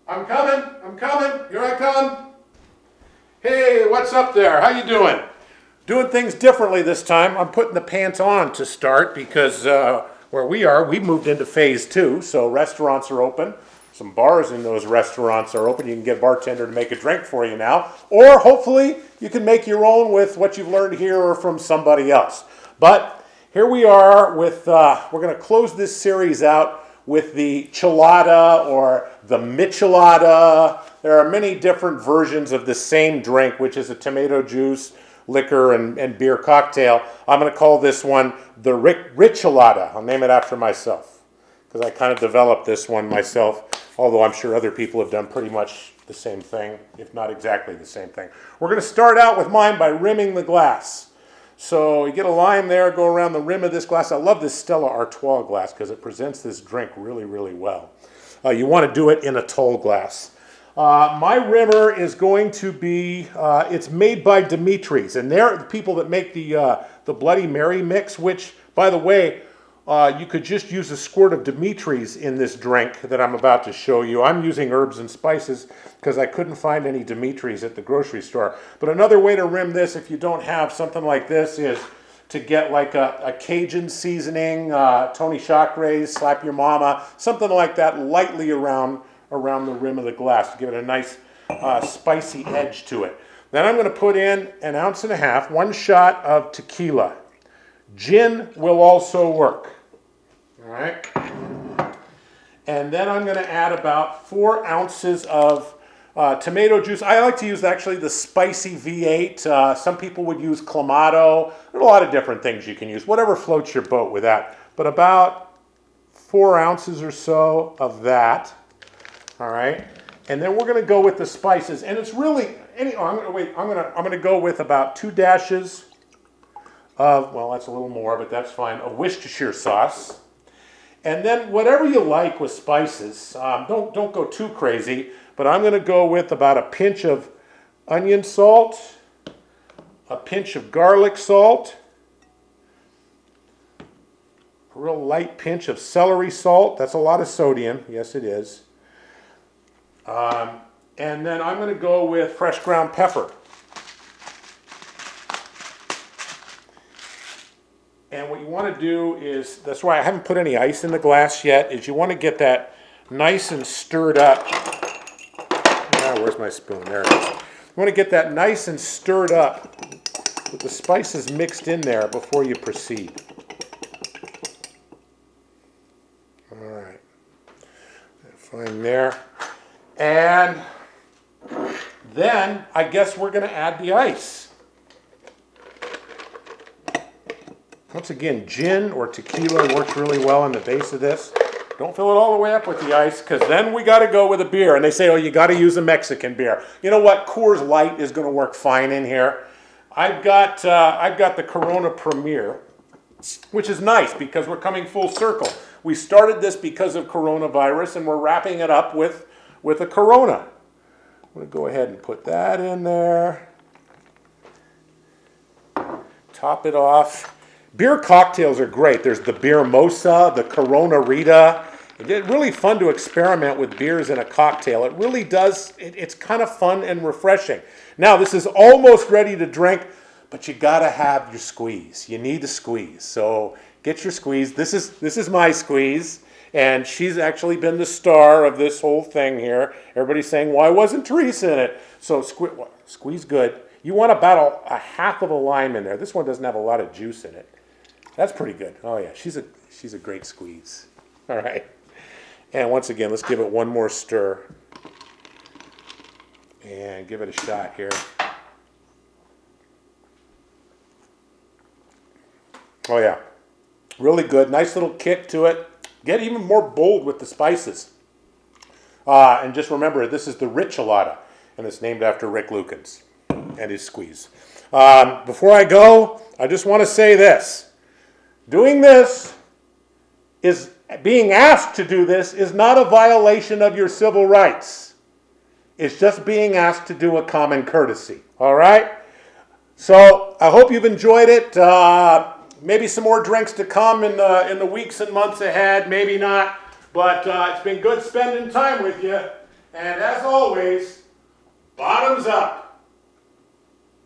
I'm coming, here I come. Hey, what's up there? How you doing? Doing things differently this time. I'm putting the pants on to start because where we are, we moved into phase 2, so restaurants are open. Some bars in those restaurants are open. You can get a bartender to make a drink for you now, or hopefully you can make your own with what you've learned here or from somebody else. But here we are with, we're going to close this series out with the Chelada or the Michelada. There are many different versions of the same drink, which is a tomato juice, liquor, and beer cocktail. I'm going to call this one the Ri-Chelada. I'll name it after myself because I kind of developed this one myself, although I'm sure other people have done pretty much the same thing, if not exactly the same thing. We're going to start out with mine by rimming the glass. So you get a line there, go around the rim of this glass. I love this Stella Artois glass because it presents this drink really, really well. You want to do it in a tall glass. My rimmer is going to be, it's made by Dimitri's, and they're the people that make the Bloody Mary mix, which, by the way, you could just use a squirt of Dimitri's in this drink that I'm about to show you. I'm using herbs and spices because I couldn't find any Dimitri's at the grocery store. But another way to rim this, if you don't have something like this, is to get like a Cajun seasoning, Tony Chacre's, Slap Your Mama, something like that lightly around the rim of the glass to give it a nice spicy edge to it. Then I'm going to put in 1.5 ounces, 1 shot of tequila. Gin will also work. All right. And then I'm going to add about 4 ounces of tomato juice. I like to use actually the spicy V8. Some people would use Clamato. There are a lot of different things you can use, whatever floats your boat with that. But about 4 ounces or so of that. All right. And then we're going to go with the spices. And it's really, I'm going to go with about 2 dashes of, well, that's a little more, but that's fine, of Worcestershire sauce. And then whatever you like with spices, don't go too crazy, but I'm going to go with about a pinch of onion salt, a pinch of garlic salt, a real light pinch of celery salt. That's a lot of sodium. Yes, it is. And then I'm going to go with fresh ground pepper. And what you want to do is, that's why I haven't put any ice in the glass yet, is you want to get that nice and stirred up. Where's my spoon? There it is. You want to get that nice and stirred up with the spices mixed in there before you proceed. All right. Fine there. And then I guess we're going to add the ice. Once again, gin or tequila works really well on the base of this. Don't fill it all the way up with the ice because then we got to go with a beer. And they say, oh, you got to use a Mexican beer. You know what? Coors Light is going to work fine in here. I've got the Corona Premier, which is nice because we're coming full circle. We started this because of coronavirus and we're wrapping it up with a Corona. I'm going to go ahead and put that in there. Top it off. Beer cocktails are great. There's the Beer Mosa, the Corona Rita. It's really fun to experiment with beers in a cocktail. It really does. It's kind of fun and refreshing. Now, this is almost ready to drink, but you got to have your squeeze. You need a squeeze. So get your squeeze. This is my squeeze, and she's actually been the star of this whole thing here. Everybody's saying, why wasn't Teresa in it? So squeeze good. You want about a half of a lime in there. This one doesn't have a lot of juice in it. That's pretty good. Oh yeah, she's a great squeeze. All right. And once again, let's give it one more stir. And give it a shot here. Oh yeah. Really good. Nice little kick to it. Get even more bold with the spices. And just remember, this is the Ri-Chelada, and it's named after Rick Lukens and his squeeze. Before I go, I just want to say this. Doing this is, being asked to do this is not a violation of your civil rights. It's just being asked to do a common courtesy. All right? So I hope you've enjoyed it. Maybe some more drinks to come in the weeks and months ahead. Maybe not. But it's been good spending time with you. And as always, bottoms up.